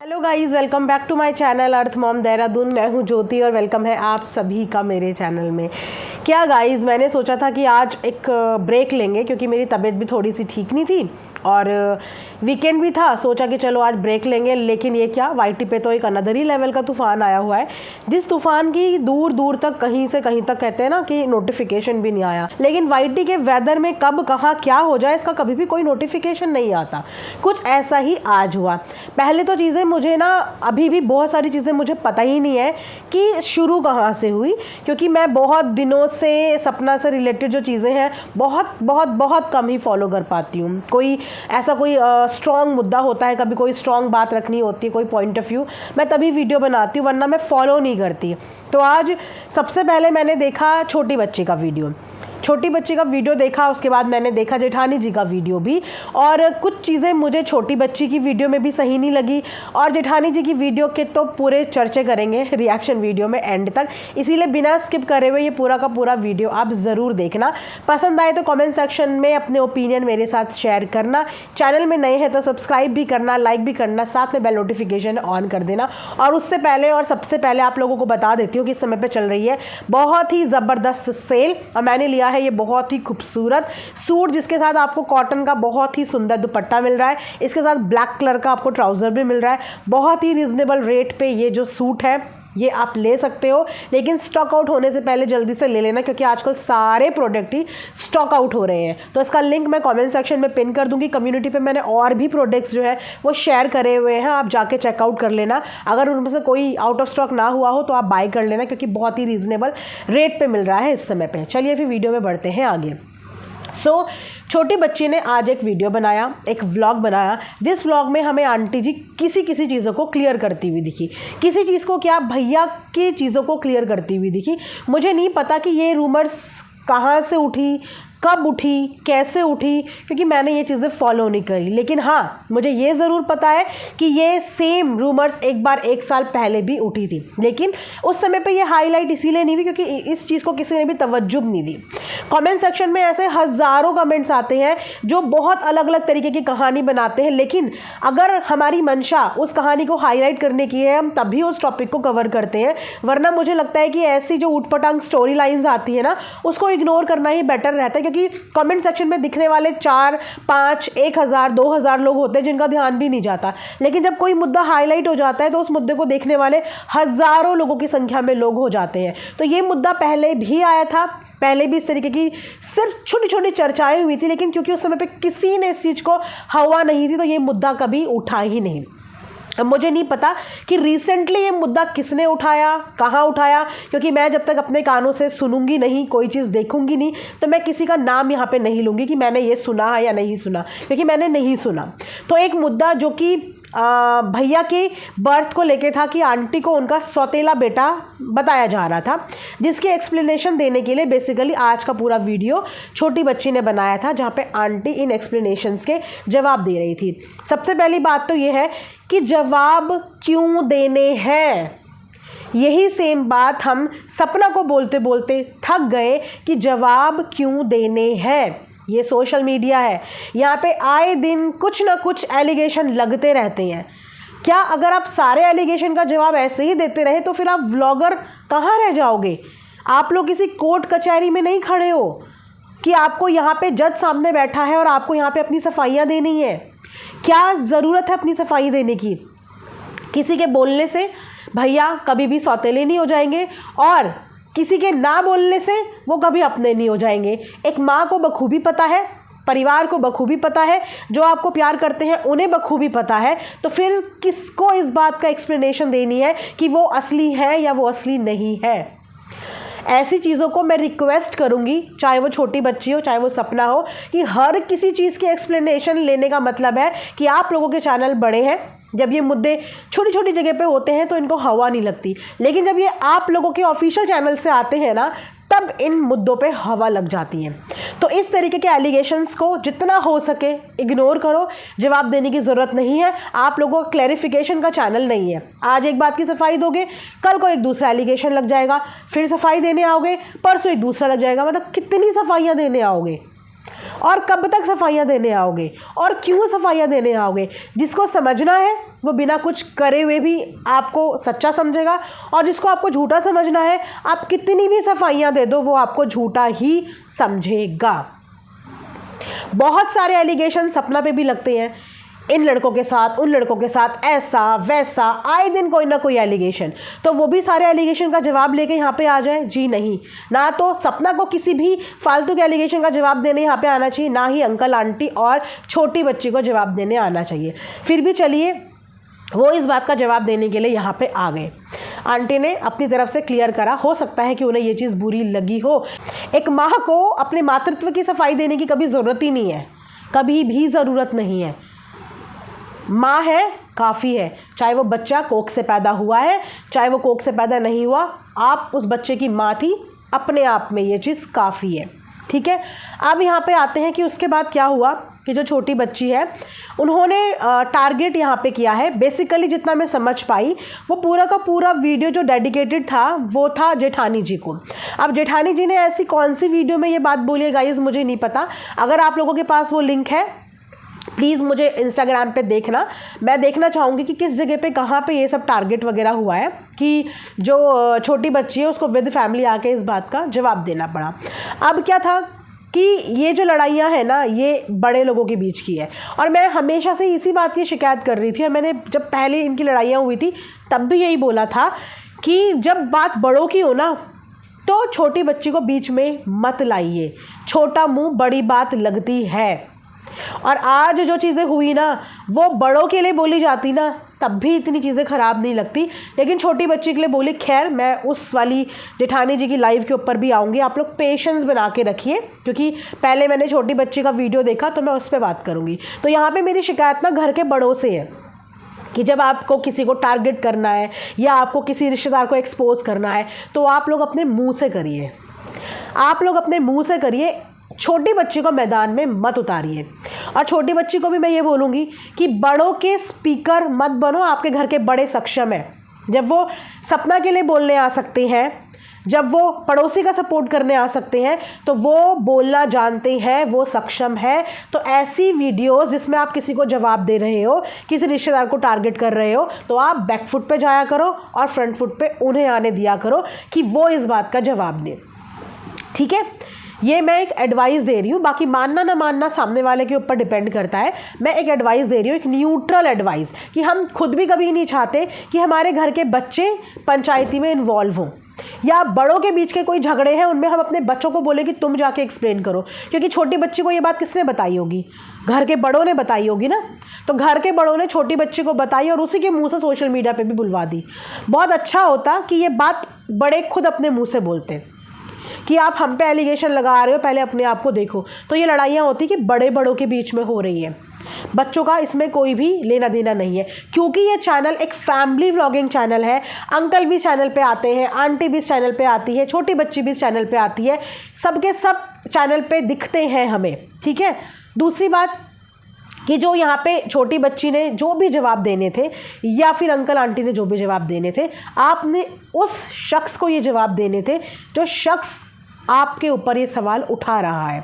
Hello guys, welcome back to my channel earth mom Dehradun. मैं हूं ज्योति और वेलकम है आप सभी का मेरे चैनल में। क्या गाइस, मैंने सोचा था कि आज एक ब्रेक लेंगे क्योंकि मेरी तबीयत भी थोड़ी सी ठीक नहीं थी और वीकेंड भी था। सोचा कि चलो आज ब्रेक लेंगे, लेकिन ये क्या, वाईटी पे तो एक अनदर ही लेवल का तूफ़ान आया हुआ है, जिस तूफ़ान की दूर दूर तक कहीं से कहीं तक कहते हैं ना कि नोटिफिकेशन भी नहीं आया। लेकिन वाईटी के वेदर में कब कहाँ क्या हो जाए इसका कभी भी कोई नोटिफिकेशन नहीं आता। कुछ ऐसा ही आज हुआ। पहले तो चीज़ें मुझे ना, अभी भी बहुत सारी चीज़ें मुझे पता ही नहीं है कि शुरू कहाँ से हुई, क्योंकि मैं बहुत दिनों से सपना से रिलेटेड जो चीज़ें हैं बहुत बहुत बहुत कम ही फॉलो कर पाती हूँ। कोई ऐसा कोई स्ट्रॉन्ग मुद्दा होता है, कभी कोई स्ट्रॉन्ग बात रखनी होती है, कोई पॉइंट ऑफ व्यू, मैं तभी वीडियो बनाती हूँ, वरना मैं फॉलो नहीं करती। तो आज सबसे पहले मैंने देखा छोटी बच्ची का वीडियो देखा। उसके बाद मैंने देखा जेठानी जी का वीडियो भी, और कुछ चीज़ें मुझे छोटी बच्ची की वीडियो में भी सही नहीं लगी, और जेठानी जी की वीडियो के तो पूरे चर्चे करेंगे रिएक्शन वीडियो में एंड तक, इसीलिए बिना स्किप करे हुए ये पूरा का पूरा वीडियो आप ज़रूर देखना। पसंद आए तो कमेंट सेक्शन में अपने ओपिनियन मेरे साथ शेयर करना। चैनल में नए हैं तो सब्सक्राइब भी करना, लाइक भी करना, साथ में बेल नोटिफिकेशन ऑन कर देना। और उससे पहले और सबसे पहले आप लोगों को बता देती हूँ कि इस समय पर चल रही है बहुत ही ज़बरदस्त सेल, और मैंने लिया है ये बहुत ही खूबसूरत सूट, जिसके साथ आपको कॉटन का बहुत ही सुंदर दुपट्टा मिल रहा है। इसके साथ ब्लैक कलर का आपको ट्राउज़र भी मिल रहा है। बहुत ही रीज़नेबल रेट पे ये जो सूट है ये आप ले सकते हो, लेकिन स्टॉक आउट होने से पहले जल्दी से ले लेना, क्योंकि आजकल सारे प्रोडक्ट ही स्टॉक आउट हो रहे हैं। तो इसका लिंक मैं कमेंट सेक्शन में पिन कर दूंगी। कम्युनिटी पे मैंने और भी प्रोडक्ट्स जो है वो शेयर करे हुए हैं, आप जाके चेकआउट कर लेना। अगर उनमें से कोई आउट ऑफ स्टॉक ना हुआ हो तो आप बाय कर लेना, क्योंकि बहुत ही रीज़नेबल रेट पे मिल रहा है इस समय पे। चलिए फिर वीडियो में बढ़ते हैं आगे। छोटी बच्ची ने आज एक वीडियो बनाया, एक व्लॉग बनाया, जिस व्लॉग में हमें आंटी जी किसी चीज़ों को क्लियर करती हुई दिखी। किसी चीज़ को क्या, भैया की चीज़ों को क्लियर करती हुई दिखी। मुझे नहीं पता कि ये रूमर्स कहाँ से उठी, कब उठी, कैसे उठी, क्योंकि मैंने ये चीज़ें फॉलो नहीं करी। लेकिन हाँ, मुझे ये ज़रूर पता है कि ये सेम रूमर्स एक साल पहले भी उठी थी, लेकिन उस समय पे ये हाईलाइट इसीलिए नहीं हुई क्योंकि इस चीज़ को किसी ने भी तवज्जो नहीं दी। कमेंट सेक्शन में ऐसे हज़ारों कमेंट्स आते हैं जो बहुत अलग अलग तरीके की कहानी बनाते हैं, लेकिन अगर हमारी मंशा उस कहानी को हाईलाइट करने की है, हम तभी उस टॉपिक को कवर करते हैं। वरना मुझे लगता है कि ऐसी जो ऊटपटांग स्टोरी लाइन्स आती है ना, उसको इग्नोर करना ही बेटर रहता है, क्योंकि कमेंट सेक्शन में दिखने वाले 4, 5, 1000, 2000 लोग होते हैं जिनका ध्यान भी नहीं जाता। लेकिन जब कोई मुद्दा हाईलाइट हो जाता है तो उस मुद्दे को देखने वाले हज़ारों लोगों की संख्या में लोग हो जाते हैं। तो ये मुद्दा पहले भी आया था, पहले भी इस तरीके की सिर्फ छोटी छोटी चर्चाएं हुई थी, लेकिन क्योंकि उस समय पे किसी ने इस चीज़ को हवा नहीं थी तो ये मुद्दा कभी उठा ही नहीं। अब मुझे नहीं पता कि रिसेंटली ये मुद्दा किसने उठाया, कहाँ उठाया, क्योंकि मैं जब तक अपने कानों से सुनूंगी नहीं, कोई चीज़ देखूंगी नहीं, तो मैं किसी का नाम यहाँ पे नहीं लूँगी कि मैंने ये सुना है या नहीं सुना, क्योंकि मैंने नहीं सुना। तो एक मुद्दा जो कि भैया के बर्थ को लेके था कि आंटी को उनका सौतेला बेटा बताया जा रहा था, जिसकी एक्सप्लेनेशन देने के लिए बेसिकली आज का पूरा वीडियो छोटी बच्ची ने बनाया था, जहाँ पे आंटी इन एक्सप्लेनेशंस के जवाब दे रही थी। सबसे पहली बात तो ये है कि जवाब क्यों देने हैं। यही सेम बात हम सपना को बोलते बोलते थक गए कि जवाब क्यों देने हैं। ये सोशल मीडिया है, यहाँ पे आए दिन कुछ ना कुछ एलिगेशन लगते रहते हैं। क्या अगर आप सारे एलिगेशन का जवाब ऐसे ही देते रहे तो फिर आप व्लॉगर कहाँ रह जाओगे? आप लोग किसी कोर्ट कचहरी में नहीं खड़े हो कि आपको यहाँ पे जज सामने बैठा है और आपको यहाँ पे अपनी सफाइयाँ देनी है। क्या ज़रूरत है अपनी सफाई देने की? किसी के बोलने से भैया कभी भी सौतेले नहीं हो जाएंगे, और किसी के ना बोलने से वो कभी अपने नहीं हो जाएंगे। एक माँ को बखूबी पता है, परिवार को बखूबी पता है, जो आपको प्यार करते हैं उन्हें बखूबी पता है, तो फिर किसको इस बात का एक्सप्लेनेशन देनी है कि वो असली है या वो असली नहीं है। ऐसी चीज़ों को मैं रिक्वेस्ट करूँगी, चाहे वो छोटी बच्ची हो चाहे वो सपना हो, कि हर किसी चीज़ की एक्सप्लेनेशन लेने का मतलब है कि आप लोगों के चैनल बड़े हैं। जब ये मुद्दे छोटी छोटी जगह पे होते हैं तो इनको हवा नहीं लगती, लेकिन जब ये आप लोगों के ऑफिशियल चैनल से आते हैं ना, तब इन मुद्दों पे हवा लग जाती है। तो इस तरीके के एलिगेशंस को जितना हो सके इग्नोर करो, जवाब देने की ज़रूरत नहीं है। आप लोगों का क्लैरिफिकेशन का चैनल नहीं है। आज एक बात की सफाई दोगे, कल को एक दूसरा एलिगेशन लग जाएगा, फिर सफाई देने आओगे, परसों एक दूसरा लग जाएगा। मतलब कितनी सफाइयाँ देने आओगे? और कब तक सफाइयाँ देने आओगे और क्यों सफाइयाँ देने आओगे? जिसको समझना है वो बिना कुछ करे हुए भी आपको सच्चा समझेगा, और जिसको आपको झूठा समझना है आप कितनी भी सफाइयाँ दे दो वो आपको झूठा ही समझेगा। बहुत सारे एलिगेशन सपना पे भी लगते हैं, इन लड़कों के साथ उन लड़कों के साथ ऐसा वैसा, आए दिन कोई ना कोई एलिगेशन। तो वो भी सारे एलिगेशन का जवाब लेके यहाँ पे आ जाए? जी नहीं। ना तो सपना को किसी भी फालतू के एलिगेशन का जवाब देने यहाँ पे आना चाहिए, ना ही अंकल आंटी और छोटी बच्ची को जवाब देने आना चाहिए। फिर भी चलिए वो इस बात का जवाब देने के लिए यहाँ पे आ गए। आंटी ने अपनी तरफ से क्लियर करा, हो सकता है कि उन्हें ये चीज़ बुरी लगी हो। एक माँ को अपने मातृत्व की सफाई देने की कभी ज़रूरत ही नहीं है, कभी भी ज़रूरत नहीं है। माँ है काफ़ी है, चाहे वो बच्चा कोख से पैदा हुआ है चाहे वो कोख से पैदा नहीं हुआ, आप उस बच्चे की माँ थी, अपने आप में ये चीज़ काफ़ी है। ठीक है, अब यहाँ पे आते हैं कि उसके बाद क्या हुआ कि जो छोटी बच्ची है उन्होंने टारगेट यहाँ पे किया है। बेसिकली जितना मैं समझ पाई वो पूरा का पूरा वीडियो जो डेडिकेटेड था वो था जेठानी जी को। अब जेठानी जी ने ऐसी कौन सी वीडियो में ये बात बोली है गाइज़ मुझे नहीं पता, अगर आप लोगों के पास वो लिंक है प्लीज़ मुझे इंस्टाग्राम पे देखना, मैं देखना चाहूँगी कि किस जगह पे कहाँ पे ये सब टारगेट वगैरह हुआ है कि जो छोटी बच्ची है उसको विद फैमिली आके इस बात का जवाब देना पड़ा। अब क्या था कि ये जो लड़ाइयाँ हैं ना ये बड़े लोगों के बीच की है, और मैं हमेशा से इसी बात की शिकायत कर रही थी, और मैंने जब पहले इनकी लड़ाइयाँ हुई थी तब भी यही बोला था कि जब बात बड़ों की हो ना तो छोटी बच्ची को बीच में मत लाइए, छोटा मुँह बड़ी बात लगती है। और आज जो चीज़ें हुई ना वो बड़ों के लिए बोली जाती ना तब भी इतनी चीज़ें ख़राब नहीं लगती, लेकिन छोटी बच्ची के लिए बोली। खैर मैं उस वाली जेठानी जी की लाइव के ऊपर भी आऊँगी, आप लोग पेशेंस बना के रखिए, क्योंकि पहले मैंने छोटी बच्ची का वीडियो देखा तो मैं उस पर बात करूँगी। तो यहाँ पे मेरी शिकायत ना घर के बड़ों से है कि जब आपको किसी को टारगेट करना है या आपको किसी रिश्तेदार को एक्सपोज करना है तो आप लोग अपने मुँह से करिए, आप लोग अपने मुँह से करिए, छोटी बच्ची को मैदान में मत उतारिए। और छोटी बच्ची को भी मैं ये बोलूँगी कि बड़ों के स्पीकर मत बनो, आपके घर के बड़े सक्षम हैं। जब वो सपना के लिए बोलने आ सकते हैं, जब वो पड़ोसी का सपोर्ट करने आ सकते हैं तो वो बोलना जानते हैं, वो सक्षम है। तो ऐसी वीडियोस जिसमें आप किसी को जवाब दे रहे हो, किसी रिश्तेदार को टारगेट कर रहे हो, तो आप बैक फुट पे जाया करो और फ्रंट फुट पे उन्हें आने दिया करो कि वो इस बात का जवाब दें। ठीक है, ये मैं एक एडवाइस दे रही हूँ, बाकी मानना ना मानना सामने वाले के ऊपर डिपेंड करता है। मैं एक एडवाइस दे रही हूँ, एक न्यूट्रल एडवाइस, कि हम खुद भी कभी नहीं चाहते कि हमारे घर के बच्चे पंचायती में इन्वॉल्व हों, या बड़ों के बीच के कोई झगड़े हैं उनमें हम अपने बच्चों को बोले कि तुम जाके एक्सप्लेन करो, क्योंकि छोटी बच्ची को ये बात किसने बताई होगी? घर के बड़ों ने बताई होगी ना। तो घर के बड़ों ने छोटी बच्ची को बताई और उसी के मुंह से सोशल मीडिया पे भी बुलवा दी। बहुत अच्छा होता कि ये बात बड़े खुद अपने मुँह से बोलते कि आप हम पे एलिगेशन लगा रहे हो, पहले अपने आप को देखो। तो ये लड़ाइयाँ होती कि बड़े बड़ों के बीच में हो रही है, बच्चों का इसमें कोई भी लेना देना नहीं है, क्योंकि ये चैनल एक फैमिली व्लॉगिंग चैनल है। अंकल भी चैनल पे आते हैं, आंटी भी चैनल पे आती है, छोटी बच्ची भी चैनल पे आती है, सबके सब चैनल पे दिखते हैं हमें। ठीक है, दूसरी बात कि जो यहाँ पे छोटी बच्ची ने जो भी जवाब देने थे या फिर अंकल आंटी ने जो भी जवाब देने थे, आपने उस शख्स को ये जवाब देने थे जो शख्स आपके ऊपर ये सवाल उठा रहा है,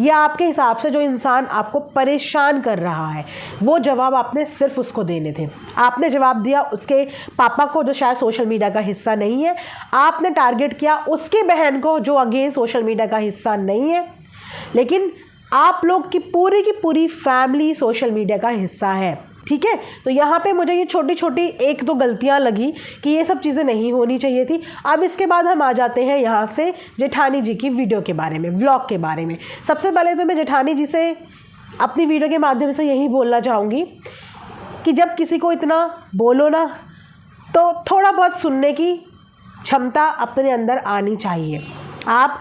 या आपके हिसाब से जो इंसान आपको परेशान कर रहा है, वो जवाब आपने सिर्फ उसको देने थे। आपने जवाब दिया उसके पापा को जो शायद सोशल मीडिया का हिस्सा नहीं है, आपने टारगेट किया उसकी बहन को जो अगेन सोशल मीडिया का हिस्सा नहीं है, लेकिन आप लोग की पूरी फैमिली सोशल मीडिया का हिस्सा है। ठीक है, तो यहाँ पे मुझे ये छोटी छोटी एक दो गलतियाँ लगी कि ये सब चीज़ें नहीं होनी चाहिए थी। अब इसके बाद हम आ जाते हैं यहाँ से जेठानी जी की वीडियो के बारे में, व्लॉग के बारे में। सबसे पहले तो मैं जेठानी जी से अपनी वीडियो के माध्यम से यही बोलना चाहूँगी कि जब किसी को इतना बोलो ना तो थोड़ा बहुत सुनने की क्षमता अपने अंदर आनी चाहिए। आप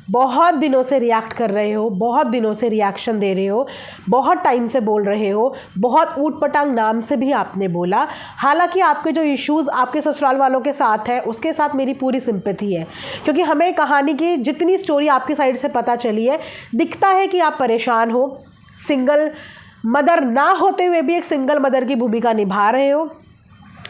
बहुत दिनों से रिएक्ट कर रहे हो, बहुत दिनों से रिएक्शन दे रहे हो, बहुत टाइम से बोल रहे हो, बहुत ऊट पटांग नाम से भी आपने बोला। हालांकि आपके जो इश्यूज़ आपके ससुराल वालों के साथ है उसके साथ मेरी पूरी सिंपैथी है, क्योंकि हमें कहानी की जितनी स्टोरी आपकी साइड से पता चली है, दिखता है कि आप परेशान हो, सिंगल मदर ना होते हुए भी एक सिंगल मदर की भूमिका निभा रहे हो,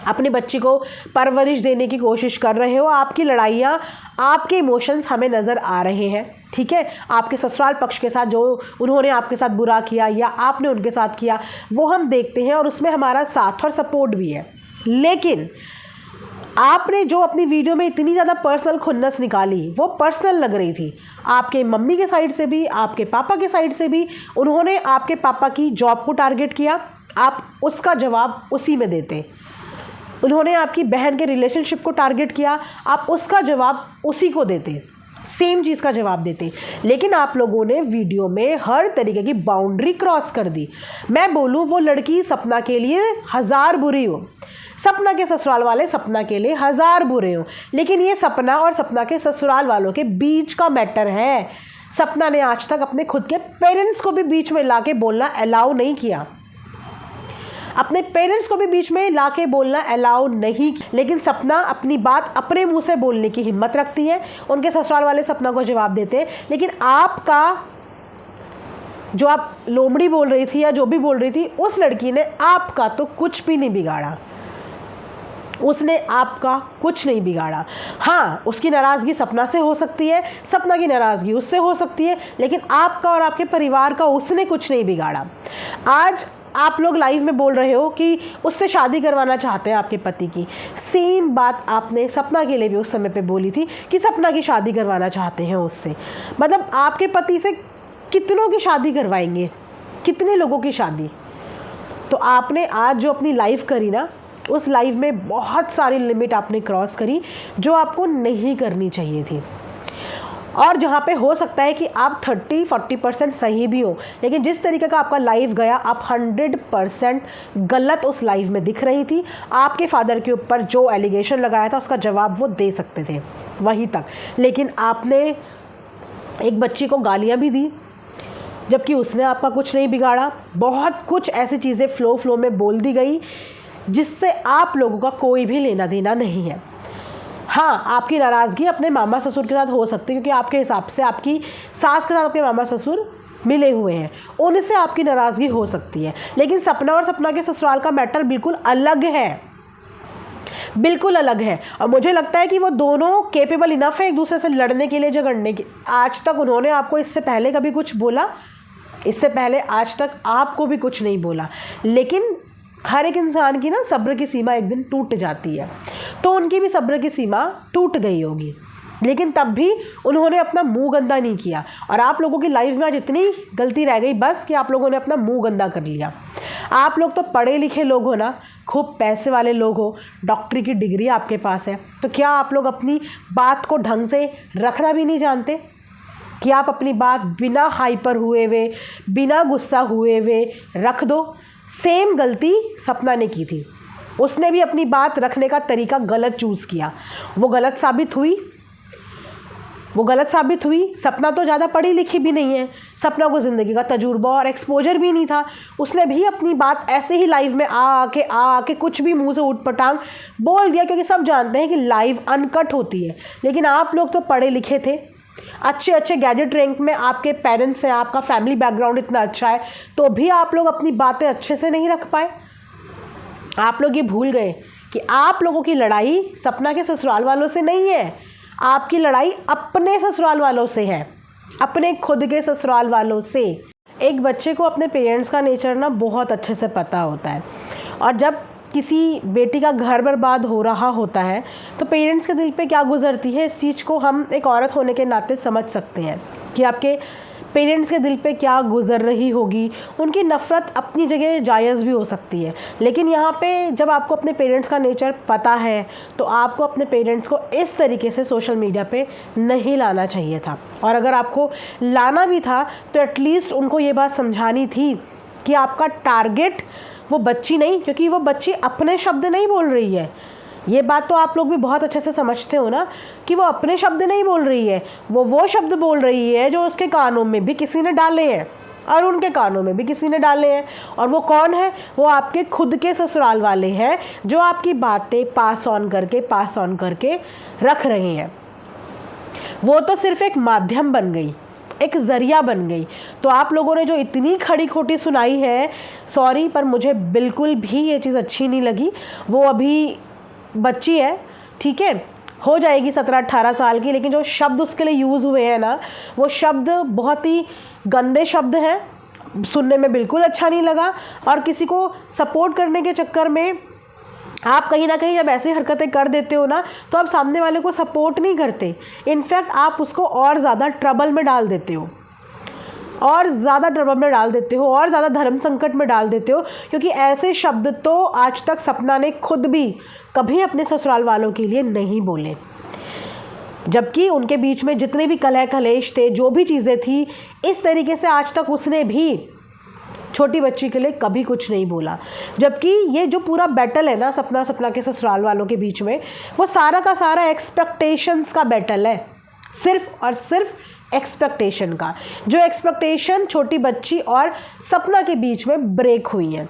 अपनी बच्ची को परवरिश देने की कोशिश कर रहे हो, आपकी लड़ाइयाँ, आपके इमोशंस हमें नज़र आ रहे हैं, ठीक है। आपके ससुराल पक्ष के साथ जो उन्होंने आपके साथ बुरा किया या आपने उनके साथ किया वो हम देखते हैं और उसमें हमारा साथ और सपोर्ट भी है। लेकिन आपने जो अपनी वीडियो में इतनी ज़्यादा पर्सनल खुन्नस निकाली, वो पर्सनल लग रही थी। आपके मम्मी के साइड से भी, आपके पापा के साइड से भी उन्होंने आपके पापा की जॉब को टारगेट किया, आप उसका जवाब उसी में देते। उन्होंने आपकी बहन के रिलेशनशिप को टारगेट किया, आप उसका जवाब उसी को देते, सेम चीज़ का जवाब देते। लेकिन आप लोगों ने वीडियो में हर तरीके की बाउंड्री क्रॉस कर दी। मैं बोलूँ वो लड़की सपना के लिए 1000 बुरी हो, सपना के ससुराल वाले सपना के लिए 1000 बुरे हो, लेकिन ये सपना और सपना के ससुराल वालों के बीच का मैटर है। सपना ने आज तक अपने खुद के पेरेंट्स को भी बीच में ला के बोलना अलाउ नहीं किया, अपने पेरेंट्स को भी बीच में ला के बोलना अलाउ नहीं। लेकिन सपना अपनी बात अपने मुंह से बोलने की हिम्मत रखती है, उनके ससुराल वाले सपना को जवाब देते हैं। लेकिन आपका जो आप लोमड़ी बोल रही थी या जो भी बोल रही थी, उस लड़की ने आपका तो कुछ भी नहीं बिगाड़ा, उसने आपका कुछ नहीं बिगाड़ा। हाँ, उसकी नाराज़गी सपना से हो सकती है, सपना की नाराज़गी उससे हो सकती है, लेकिन आपका और आपके परिवार का उसने कुछ नहीं बिगाड़ा। आज आप लोग लाइव में बोल रहे हो कि उससे शादी करवाना चाहते हैं आपके पति की। सेम बात आपने सपना के लिए भी उस समय पे बोली थी कि सपना की शादी करवाना चाहते हैं उससे। मतलब आपके पति से कितनों की शादी करवाएंगे, कितने लोगों की शादी। तो आपने आज जो अपनी लाइव करी ना, उस लाइव में बहुत सारी लिमिट आपने क्रॉस करी जो आपको नहीं करनी चाहिए थी। और जहाँ पे हो सकता है कि आप 30-40% सही भी हो, लेकिन जिस तरीके का आपका लाइव गया, आप 100% गलत उस लाइव में दिख रही थी। आपके फादर के ऊपर जो एलिगेशन लगाया था उसका जवाब वो दे सकते थे वहीं तक, लेकिन आपने एक बच्ची को गालियाँ भी दी जबकि उसने आपका कुछ नहीं बिगाड़ा। बहुत कुछ ऐसी चीज़ें फ्लो में बोल दी गई जिससे आप लोगों का कोई भी लेना देना नहीं है। हाँ, आपकी नाराज़गी अपने मामा ससुर के साथ हो सकती है, क्योंकि आपके हिसाब से आपकी सास के साथ आपके मामा ससुर मिले हुए हैं, उनसे आपकी नाराज़गी हो सकती है। लेकिन सपना और सपना के ससुराल का मैटर बिल्कुल अलग है, बिल्कुल अलग है। और मुझे लगता है कि वो दोनों केपेबल इनफ है एक दूसरे से लड़ने के लिए, झगड़ने के। आज तक उन्होंने आपको इससे पहले कभी कुछ बोला? इससे पहले आज तक आपको भी कुछ नहीं बोला। लेकिन हर एक इंसान की ना सब्र की सीमा एक दिन टूट जाती है, तो उनकी भी सब्र की सीमा टूट गई होगी, लेकिन तब भी उन्होंने अपना मुंह गंदा नहीं किया। और आप लोगों की लाइफ में आज इतनी गलती रह गई बस कि आप लोगों ने अपना मुंह गंदा कर लिया। आप लोग तो पढ़े लिखे लोग हो ना, खूब पैसे वाले लोग हो, डॉक्टरी की डिग्री आपके पास है, तो क्या आप लोग अपनी बात को ढंग से रखना भी नहीं जानते कि आप अपनी बात बिना हाइपर हुए हुए, बिना गुस्सा हुए हुए रख दो? सेम गलती सपना ने की थी, उसने भी अपनी बात रखने का तरीका गलत चूज़ किया, वो गलत साबित हुई। सपना तो ज़्यादा पढ़ी लिखी भी नहीं है, सपना को ज़िंदगी का तजुर्बा और एक्सपोजर भी नहीं था, उसने भी अपनी बात ऐसे ही लाइव में आके कुछ भी मुंह से ऊट-पटांग बोल दिया, क्योंकि सब जानते हैं कि लाइव अनकट होती है। लेकिन आप लोग तो पढ़े लिखे थे, अच्छे गैजेट रैंक में आपके पेरेंट्स हैं, आपका फैमिली बैकग्राउंड इतना अच्छा है, तो भी आप लोग अपनी बातें अच्छे से नहीं रख पाए। आप लोग ये भूल गए कि आप लोगों की लड़ाई सपना के ससुराल वालों से नहीं है, आपकी लड़ाई अपने ससुराल वालों से है, अपने खुद के ससुराल वालों से। एक बच्चे को अपने पेरेंट्स का नेचर ना बहुत अच्छे से पता होता है, और जब किसी बेटी का घर बर्बाद हो रहा होता है तो पेरेंट्स के दिल पे क्या गुजरती है, इस चीज़ को हम एक औरत होने के नाते समझ सकते हैं कि आपके पेरेंट्स के दिल पे क्या गुजर रही होगी। उनकी नफ़रत अपनी जगह जायज़ भी हो सकती है, लेकिन यहाँ पे जब आपको अपने पेरेंट्स का नेचर पता है तो आपको अपने पेरेंट्स को इस तरीके से सोशल मीडिया पे नहीं लाना चाहिए था। और अगर आपको लाना भी था तो एटलीस्ट उनको ये बात समझानी थी कि आपका टारगेट वो बच्ची नहीं, क्योंकि वो बच्ची अपने शब्द नहीं बोल रही है। ये बात तो आप लोग भी बहुत अच्छे से समझते हो ना कि वो अपने शब्द नहीं बोल रही है, वो शब्द बोल रही है जो उसके कानों में भी किसी ने डाले हैं और उनके कानों में भी किसी ने डाले हैं। और वो कौन है? वो आपके खुद के ससुराल वाले हैं जो आपकी बातें पास ऑन करके रख रहे हैं। वो तो सिर्फ एक माध्यम बन गई, एक ज़रिया बन गई। तो आप लोगों ने जो इतनी खड़ी खोटी सुनाई है, सॉरी, पर मुझे बिल्कुल भी ये चीज़ अच्छी नहीं लगी। वो अभी बच्ची है, ठीक है, हो जाएगी 17-18 साल की, लेकिन जो शब्द उसके लिए यूज़ हुए हैं ना, वो शब्द बहुत ही गंदे शब्द हैं, सुनने में बिल्कुल अच्छा नहीं लगा। और किसी को सपोर्ट करने के चक्कर में आप कहीं ना कहीं जब ऐसी हरकतें कर देते हो ना, तो आप सामने वाले को सपोर्ट नहीं करते, इनफैक्ट आप उसको और ज़्यादा ट्रबल में डाल देते हो, और ज़्यादा ट्रबल में डाल देते हो, और ज़्यादा धर्म संकट में डाल देते हो। क्योंकि ऐसे शब्द तो आज तक सपना ने खुद भी कभी अपने ससुराल वालों के लिए नहीं बोले, जबकि उनके बीच में जितने भी कलह कलेश थे, जो भी चीज़ें थी, इस तरीके से आज तक उसने भी छोटी बच्ची के लिए कभी कुछ नहीं बोला। जबकि ये जो पूरा बैटल है ना सपना के ससुराल वालों के बीच में, वो सारा का सारा एक्सपेक्टेशंस का बैटल है, सिर्फ और सिर्फ एक्सपेक्टेशन का। जो एक्सपेक्टेशन छोटी बच्ची और सपना के बीच में ब्रेक हुई है।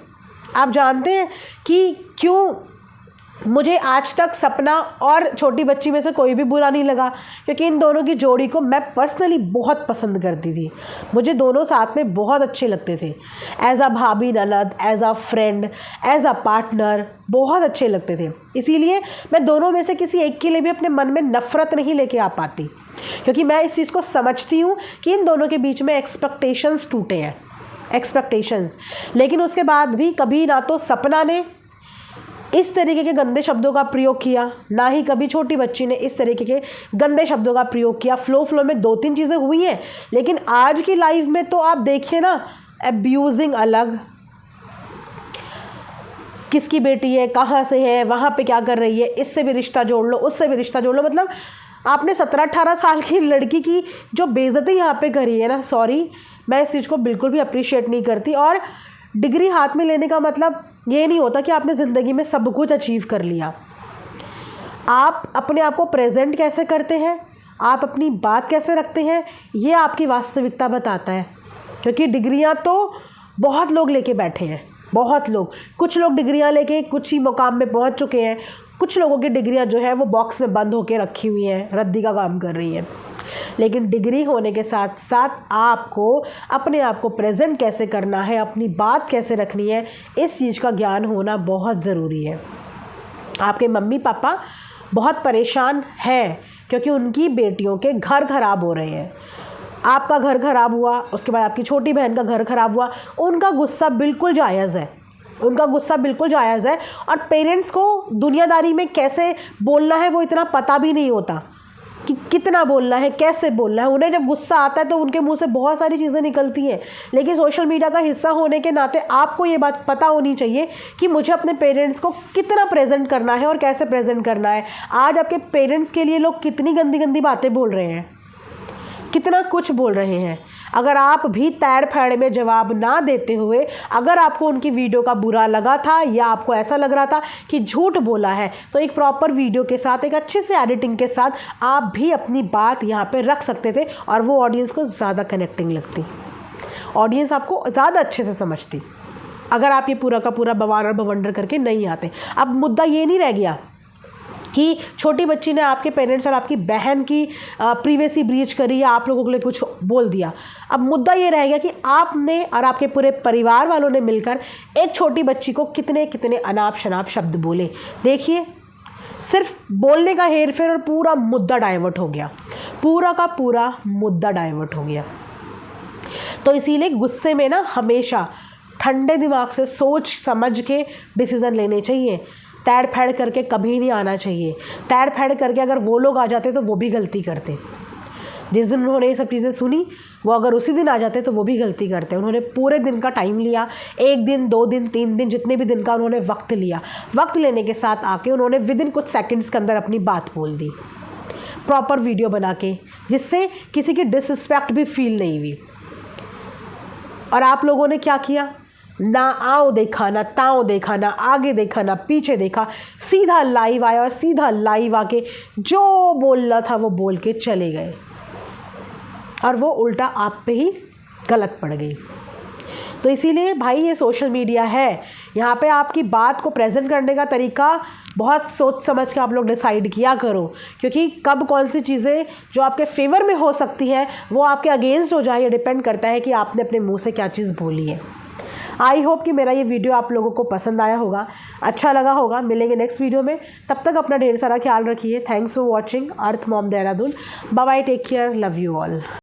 आप जानते हैं कि क्यों मुझे आज तक सपना और छोटी बच्ची में से कोई भी बुरा नहीं लगा? क्योंकि इन दोनों की जोड़ी को मैं पर्सनली बहुत पसंद करती थी। मुझे दोनों साथ में बहुत अच्छे लगते थे, एज अ भाभी ननद, as a friend, as a partner, बहुत अच्छे लगते थे। इसीलिए मैं दोनों में से किसी एक के लिए भी अपने मन में नफ़रत नहीं लेके आ पाती, क्योंकि मैं इस चीज़ को समझती हूँ कि इन दोनों के बीच में एक्सपेक्टेशंस टूटे हैं, एक्सपेक्टेशंस। लेकिन उसके बाद भी कभी ना तो सपना ने इस तरीके के गंदे शब्दों का प्रयोग किया, ना ही कभी छोटी बच्ची ने इस तरीके के गंदे शब्दों का प्रयोग किया। फ्लो में 2-3 चीज़ें हुई हैं, लेकिन आज की लाइफ में तो आप देखिए ना, अब्यूजिंग अलग, किसकी बेटी है, कहाँ से है, वहाँ पे क्या कर रही है, इससे भी रिश्ता जोड़ लो, उससे भी रिश्ता जोड़ लो। मतलब आपने 17-18 साल की लड़की की जो बेइज्जती यहाँ पे करी है ना, सॉरी, मैं इस चीज़ को बिल्कुल भी अप्रिशिएट नहीं करती। और डिग्री हाथ में लेने का मतलब ये नहीं होता कि आपने ज़िंदगी में सब कुछ अचीव कर लिया। आप अपने आप को प्रेजेंट कैसे करते हैं, आप अपनी बात कैसे रखते हैं, ये आपकी वास्तविकता बताता है। क्योंकि डिग्रियां तो बहुत लोग लेके बैठे हैं, बहुत लोग। कुछ लोग डिग्रियां लेके कुछ ही मुकाम में पहुंच चुके हैं, कुछ लोगों की डिग्रियां जो है वो बॉक्स में बंद होकर रखी हुई हैं, रद्दी का काम कर रही हैं। लेकिन डिग्री होने के साथ साथ आपको अपने आप को प्रेजेंट कैसे करना है, अपनी बात कैसे रखनी है, इस चीज़ का ज्ञान होना बहुत ज़रूरी है। आपके मम्मी पापा बहुत परेशान हैं क्योंकि उनकी बेटियों के घर ख़राब हो रहे हैं। आपका घर ख़राब हुआ, उसके बाद आपकी छोटी बहन का घर ख़राब हुआ, उनका गुस्सा बिल्कुल जायज़ है, उनका गुस्सा बिल्कुल जायज़ है। और पेरेंट्स को दुनियादारी में कैसे बोलना है वो इतना पता भी नहीं होता कि कितना बोलना है, कैसे बोलना है। उन्हें जब गुस्सा आता है तो उनके मुंह से बहुत सारी चीज़ें निकलती हैं। लेकिन सोशल मीडिया का हिस्सा होने के नाते आपको ये बात पता होनी चाहिए कि मुझे अपने पेरेंट्स को कितना प्रेजेंट करना है और कैसे प्रेजेंट करना है। आज आपके पेरेंट्स के लिए लोग कितनी गंदी गंदी बातें बोल रहे हैं, कितना कुछ बोल रहे हैं। अगर आप भी तैड़ फैड़ में जवाब ना देते हुए, अगर आपको उनकी वीडियो का बुरा लगा था या आपको ऐसा लग रहा था कि झूठ बोला है, तो एक प्रॉपर वीडियो के साथ, एक अच्छे से एडिटिंग के साथ आप भी अपनी बात यहाँ पे रख सकते थे और वो ऑडियंस को ज़्यादा कनेक्टिंग लगती, ऑडियंस आपको ज़्यादा अच्छे से समझती, अगर आप ये पूरा का पूरा बवार और बवंडर करके नहीं आते। अब मुद्दा ये नहीं रह गया कि छोटी बच्ची ने आपके पेरेंट्स और आपकी बहन की प्रीवेसी ब्रीच करी या आप लोगों के लिए कुछ बोल दिया। अब मुद्दा ये रह गया कि आपने और आपके पूरे परिवार वालों ने मिलकर एक छोटी बच्ची को कितने कितने अनाप शनाप शब्द बोले। देखिए, सिर्फ बोलने का हेर फेर और पूरा मुद्दा डाइवर्ट हो गया, पूरा का पूरा मुद्दा डाइवर्ट हो गया। तो इसीलिए गुस्से में ना हमेशा ठंडे दिमाग से सोच समझ के डिसीज़न लेने चाहिए। तैड़ फैड़ करके कभी नहीं आना चाहिए। तैड़ फैड़ करके अगर वो लोग आ जाते तो वो भी गलती करते। जिस दिन उन्होंने ये सब चीज़ें सुनी, वो अगर उसी दिन आ जाते तो वो भी गलती करते। उन्होंने पूरे दिन का टाइम लिया, 1 दिन 2 दिन 3 दिन, जितने भी दिन का उन्होंने वक्त लिया। वक्त लेने के साथ आके उन्होंने विदिन कुछ सेकंड्स के अंदर अपनी बात बोल दी, प्रॉपर वीडियो बना के, जिससे किसी की डिसरिस्पेक्ट भी फील नहीं हुई। और आप लोगों ने क्या किया? ना आओ देखा, ना ताओ देखा, ना आगे देखा, ना पीछे देखा, सीधा लाइव आया और सीधा लाइव आके जो बोलना था वो बोल के चले गए और वो उल्टा आप पे ही गलत पड़ गई। तो इसीलिए भाई, ये सोशल मीडिया है, यहाँ पे आपकी बात को प्रेजेंट करने का तरीका बहुत सोच समझ के आप लोग डिसाइड किया करो, क्योंकि कब कौन सी चीज़ें जो आपके फेवर में हो सकती हैं वो आपके अगेंस्ट हो जाए, ये डिपेंड करता है कि आपने अपने मुंह से क्या चीज़ बोली है। आई होप कि मेरा ये वीडियो आप लोगों को पसंद आया होगा, अच्छा लगा होगा। मिलेंगे नेक्स्ट वीडियो में, तब तक अपना ढेर सारा ख्याल रखिए। Thanks for watching earth mom Dehradun. Bye bye, take care, love you all.